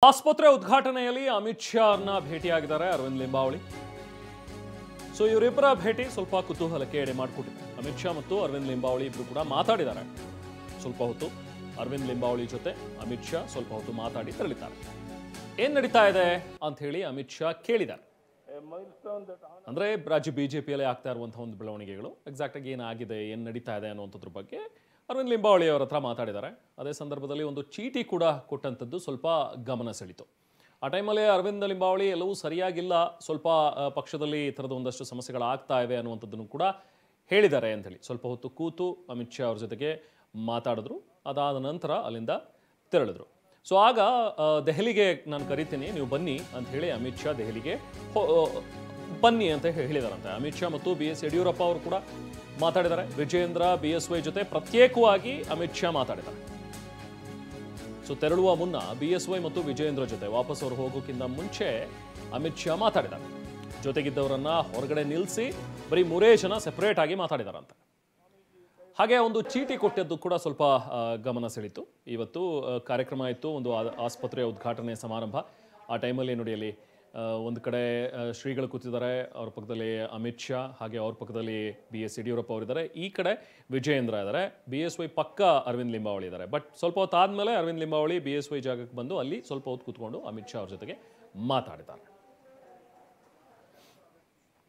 ಆಸ್ಪತ್ರೆ ಉದ್ಘಾಟನೆಯಲ್ಲಿ ಅಮಿತ್ ಶಾ ಅವರನ್ನ ಭೇಟಿಯಾಗಿದ್ದಾರೆ ಅರವಿಂದ್ ಲಿಂಬಾವಳಿ. ಸೊ ಇವರಿಬ್ಬರ ಭೇಟಿ ಸ್ವಲ್ಪ ಕುತೂಹಲಕ್ಕೆ ಎಡೆ ಮಾಡಿಕೊಟ್ಟಿದೆ. ಅಮಿತ್ ಶಾ ಮತ್ತು ಅರವಿಂದ್ ಲಿಂಬಾವಳಿ ಇಬ್ಬರು ಕೂಡ ಮಾತಾಡಿದ್ದಾರೆ. ಸ್ವಲ್ಪ ಹೊತ್ತು ಅರವಿಂದ್ ಲಿಂಬಾವಳಿ ಜೊತೆ ಅಮಿತ್ ಶಾ ಸ್ವಲ್ಪ ಹೊತ್ತು ಮಾತಾಡಿ ತೆರಳಿದ್ದಾರೆ. ಏನ್ ನಡೀತಾ ಇದೆ ಅಂತ ಹೇಳಿ ಅಮಿತ್ ಶಾ ಕೇಳಿದ್ದಾರೆ. ಅಂದ್ರೆ ರಾಜ್ಯ ಬಿಜೆಪಿಯಲ್ಲಿ ಆಗ್ತಾ ಇರುವಂತಹ ಒಂದು ಬೆಳವಣಿಗೆಗಳು ಎಕ್ಸಾಕ್ಟ್ ಆಗಿ ಏನಾಗಿದೆ, ಏನ್ ನಡೀತಾ ಇದೆ ಅನ್ನುವಂಥದ್ರ ಬಗ್ಗೆ ಅರವಿಂದ್ ಲಿಂಬಾವಳಿ ಅವರ ಹತ್ರ ಮಾತಾಡಿದ್ದಾರೆ. ಅದೇ ಸಂದರ್ಭದಲ್ಲಿ ಒಂದು ಚೀಟಿ ಕೂಡ ಕೊಟ್ಟಂಥದ್ದು ಸ್ವಲ್ಪ ಗಮನ ಸೆಳೀತು. ಆ ಟೈಮಲ್ಲಿ ಅರವಿಂದ್ ಲಿಂಬಾವಳಿ ಎಲ್ಲವೂ ಸರಿಯಾಗಿಲ್ಲ, ಸ್ವಲ್ಪ ಪಕ್ಷದಲ್ಲಿ ಈ ಥರದ ಒಂದಷ್ಟು ಸಮಸ್ಯೆಗಳಾಗ್ತಾ ಇವೆ ಅನ್ನುವಂಥದ್ದನ್ನು ಕೂಡ ಹೇಳಿದ್ದಾರೆ ಅಂತೇಳಿ ಸ್ವಲ್ಪ ಹೊತ್ತು ಕೂತು ಅಮಿತ್ ಶಾ ಅವ್ರ ಜೊತೆಗೆ ಮಾತಾಡಿದ್ರು. ಅದಾದ ನಂತರ ಅಲ್ಲಿಂದ ತೆರಳಿದ್ರು. ಸೊ ಆಗ ದೆಹಲಿಗೆ ನಾನು ಕರಿತೀನಿ, ನೀವು ಬನ್ನಿ ಅಂತ ಹೇಳಿ ಅಮಿತ್ ಶಾ ದೆಹಲಿಗೆ ಬನ್ನಿ ಅಂತ ಹೇಳಿದಾರಂತೆ. ಅಮಿತ್ ಶಾ ಮತ್ತು BS ಯಡಿಯೂರಪ್ಪ ಅವರು ಕೂಡ ಮಾತಾಡಿದ್ದಾರೆ. ವಿಜಯೇಂದ್ರ BSY ಜೊತೆ ಪ್ರತ್ಯೇಕವಾಗಿ ಅಮಿತ್ ಶಾ ಮಾತಾಡಿದ್ದಾರೆ. ಸೊ ತೆರಳುವ ಮುನ್ನ BSY ಮತ್ತು ವಿಜಯೇಂದ್ರ ಜೊತೆ ವಾಪಸ್ ಅವರು ಹೋಗೋಕ್ಕಿಂತ ಮುಂಚೆ ಅಮಿತ್ ಶಾ ಮಾತಾಡಿದ್ದಾರೆ. ಜೊತೆಗಿದ್ದವರನ್ನ ಹೊರಗಡೆ ನಿಲ್ಲಿಸಿ ಬರೀ 3 ಜನ ಸೆಪರೇಟ್ ಆಗಿ ಮಾತಾಡಿದಾರಂತೆ. ಹಾಗೆ ಒಂದು ಚೀಟಿ ಕೊಟ್ಟದ್ದು ಕೂಡ ಸ್ವಲ್ಪ ಗಮನ ಸೆಳೀತು. ಇವತ್ತು ಕಾರ್ಯಕ್ರಮ ಇತ್ತು, ಒಂದು ಆಸ್ಪತ್ರೆಯ ಉದ್ಘಾಟನೆ ಸಮಾರಂಭ. ಆ ಟೈಮಲ್ಲಿ ನೋಡಿ ಅಲ್ಲಿ ಒಂದು ಕಡೆ ಶ್ರೀಗಳು ಕೂತಿದ್ದಾರೆ, ಅವ್ರ ಪಕ್ಕದಲ್ಲಿ ಅಮಿತ್ ಶಾ, ಹಾಗೆ ಅವ್ರ ಪಕ್ಕದಲ್ಲಿ BS ಯಡಿಯೂರಪ್ಪ ಅವರಿದ್ದಾರೆ, ಈ ಕಡೆ ವಿಜಯೇಂದ್ರ ಇದ್ದಾರೆ, BSY ಪಕ್ಕ ಅರವಿಂದ್ ಲಿಂಬಾವಳಿ ಇದ್ದಾರೆ. ಬಟ್ ಸ್ವಲ್ಪ ಹೊತ್ತಾದ್ಮೇಲೆ ಅರವಿಂದ್ ಲಿಂಬಾವಳಿ BSY ಜಾಗಕ್ಕೆ ಬಂದು ಅಲ್ಲಿ ಸ್ವಲ್ಪ ಹೊತ್ತು ಕೂತ್ಕೊಂಡು ಅಮಿತ್ ಶಾ ಅವ್ರ ಜೊತೆಗೆ ಮಾತಾಡಿದ್ದಾರೆ.